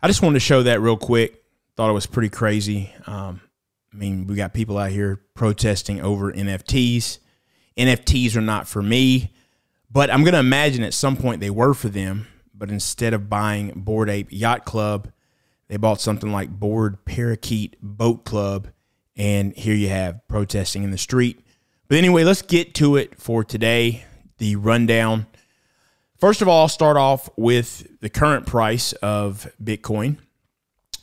I just wanted to show that real quick. Thought it was pretty crazy. I mean, we got people out here protesting over NFTs. NFTs are not for me, but I'm going to imagine at some point they were for them. But instead of buying Bored Ape Yacht Club, they bought something like Bored Parakeet Boat Club. And here you have protesting in the street. But anyway, let's get to it for today, the rundown. First of all, I'll start off with the current price of Bitcoin,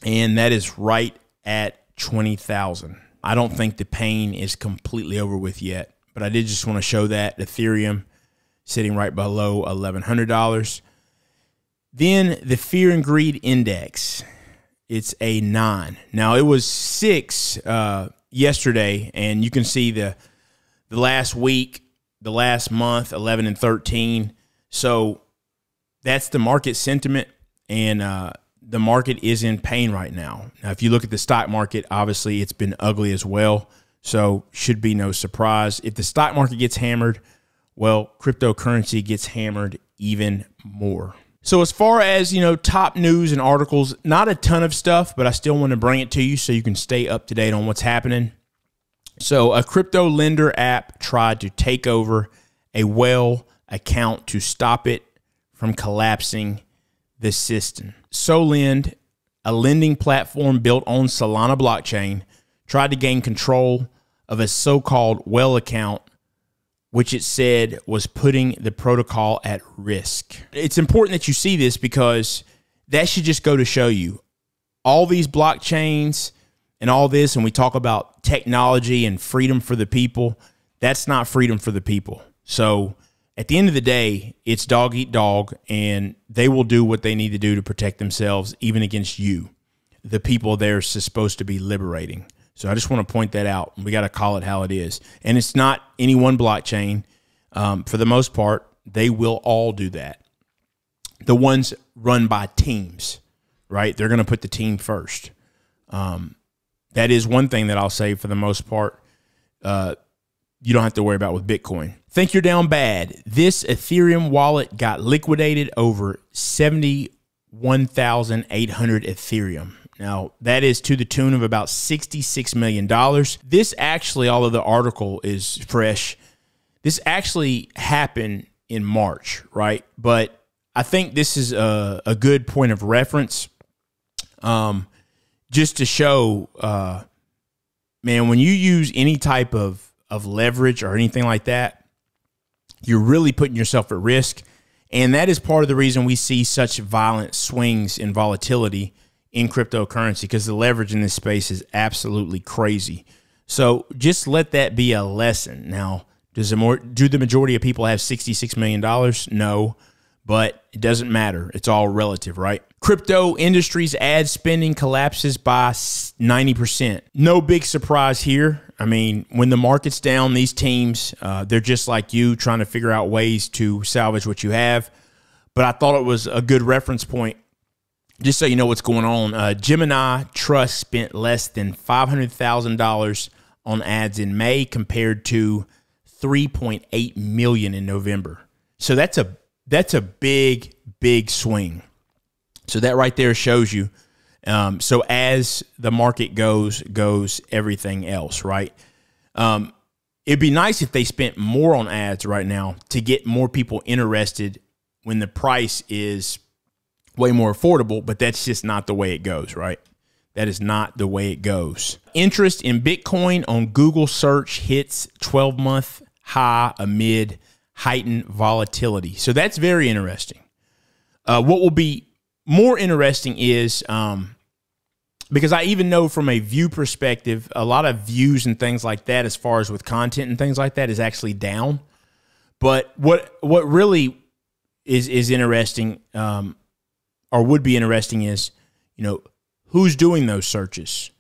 and that is right at 20,000. I don't think the pain is completely over with yet, but I did just want to show that Ethereum sitting right below $1,100. Then the Fear and Greed Index, it's a 9. Now, it was 6 yesterday, and you can see the last week, the last month, 11 and 13. So that's the market sentiment, and the market is in pain right now. Now, if you look at the stock market, obviously it's been ugly as well, so should be no surprise. If the stock market gets hammered, well, cryptocurrency gets hammered even more. So as far as, you know, top news and articles, not a ton of stuff, but I still want to bring it to you so you can stay up to date on what's happening. So a crypto lender app tried to take over a Well account to stop it from collapsing the system. Solend, a lending platform built on Solana blockchain, tried to gain control of a so-called Well account, which it said was putting the protocol at risk. It's important that you see this because that should just go to show you all these blockchains and all this, and we talk about technology and freedom for the people. That's not freedom for the people. So at the end of the day, it's dog eat dog, and they will do what they need to do to protect themselves, even against you, the people they're supposed to be liberating. So I just want to point that out. We got to call it how it is. And it's not any one blockchain. For the most part, they will all do that. The ones run by teams, right? They're going to put the team first. That is one thing that I'll say for the most part, you don't have to worry about with Bitcoin. Think you're down bad. This Ethereum wallet got liquidated over 71,800 Ethereum. Now, that is to the tune of about $66 million. This actually, although the article is fresh, this actually happened in March, right? But I think this is a good point of reference. Just to show, man, when you use any type of leverage or anything like that, you're really putting yourself at risk. And that is part of the reason we see such violent swings in volatility in cryptocurrency, because the leverage in this space is absolutely crazy. So just let that be a lesson. Now, do the majority of people have $66 million? No. But it doesn't matter. It's all relative, right? Crypto industry's ad spending collapses by 90%. No big surprise here. I mean, when the market's down, these teams, they're just like you, trying to figure out ways to salvage what you have. But I thought it was a good reference point, just so you know what's going on. Gemini Trust spent less than $500,000 on ads in May compared to $3.8 million in November. So that's a big, big swing. So that right there shows you. So as the market goes everything else, right? It'd be nice if they spent more on ads right now to get more people interested when the price is way more affordable, but that's just not the way it goes, right? That is not the way it goes. Interest in Bitcoin on Google search hits 12-month high amid heightened volatility. So that's very interesting. What will be more interesting is, because I even know from a view perspective, a lot of views and things like that, as far as with content and things like that, is actually down. But what really is interesting, or would be interesting, is, you know, who's doing those searches?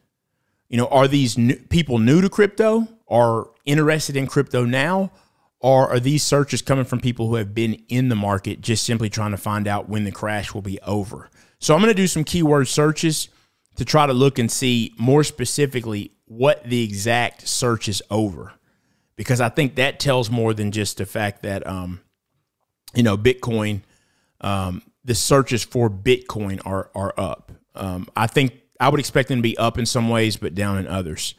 You know, are these people new to crypto, or interested in crypto now? Or are these searches coming from people who have been in the market, just simply trying to find out when the crash will be over? So I'm going to do some keyword searches to try to look and see more specifically what the exact search is over, because I think that tells more than just the fact that, you know, Bitcoin, the searches for Bitcoin are up. I think I would expect them to be up in some ways, but down in others.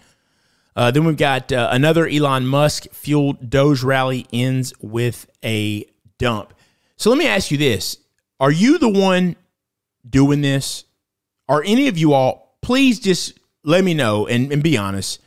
Then we've got another Elon Musk fueled Doge rally ends with a dump. So let me ask you this. Are you the one doing this? Are any of you all, please just let me know and be honest.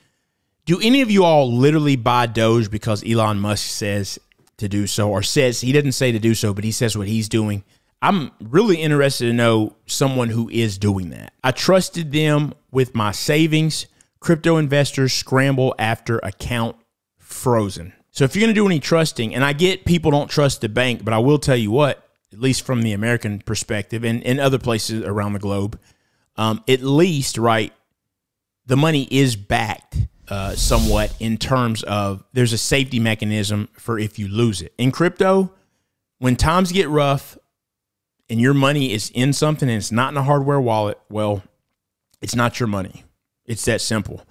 Do any of you all literally buy Doge because Elon Musk says to do so, or says, he doesn't say to do so, but he says what he's doing? I'm really interested to know someone who is doing that. I trusted them with my savings. Crypto investors scramble after account frozen. So if you're going to do any trusting, and I get people don't trust the bank, but I will tell you what, at least from the American perspective and in other places around the globe, at least, right, the money is backed somewhat in terms of there's a safety mechanism for if you lose it. In crypto, when times get rough and your money is in something and it's not in a hardware wallet, well, it's not your money. It's that simple.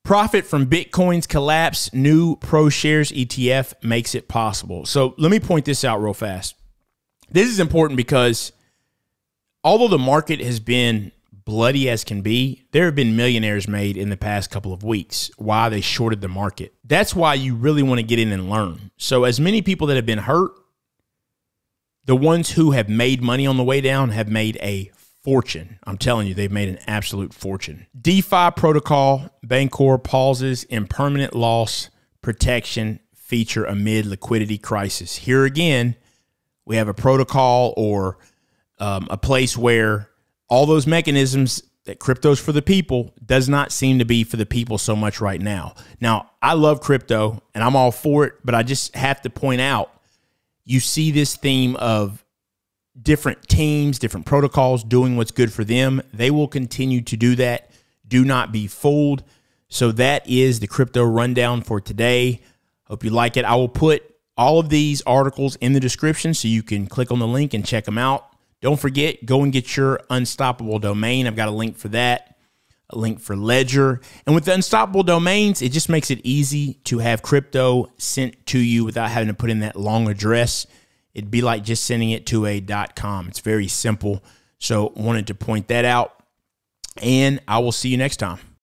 Profit from Bitcoin's collapse, new ProShares ETF makes it possible. So let me point this out real fast. This is important because although the market has been bloody as can be, there have been millionaires made in the past couple of weeks. Why? They shorted the market. That's why you really want to get in and learn. So as many people that have been hurt, the ones who have made money on the way down have made a fortune. I'm telling you, they've made an absolute fortune. DeFi protocol, Bancor pauses impermanent loss protection feature amid liquidity crisis. Here again, we have a protocol or a place where all those mechanisms that crypto's for the people does not seem to be for the people so much right now. Now, I love crypto and I'm all for it, but I just have to point out, you see this theme of different teams, different protocols doing what's good for them. They will continue to do that. Do not be fooled. So that is the crypto rundown for today. Hope you like it. I will put all of these articles in the description so you can click on the link and check them out. Don't forget, go and get your Unstoppable domain. I've got a link for that, a link for Ledger. And with the Unstoppable domains, it just makes it easy to have crypto sent to you without having to put in that long address. It'd be like just sending it to a .com. It's very simple. So wanted to point that out. And I will see you next time.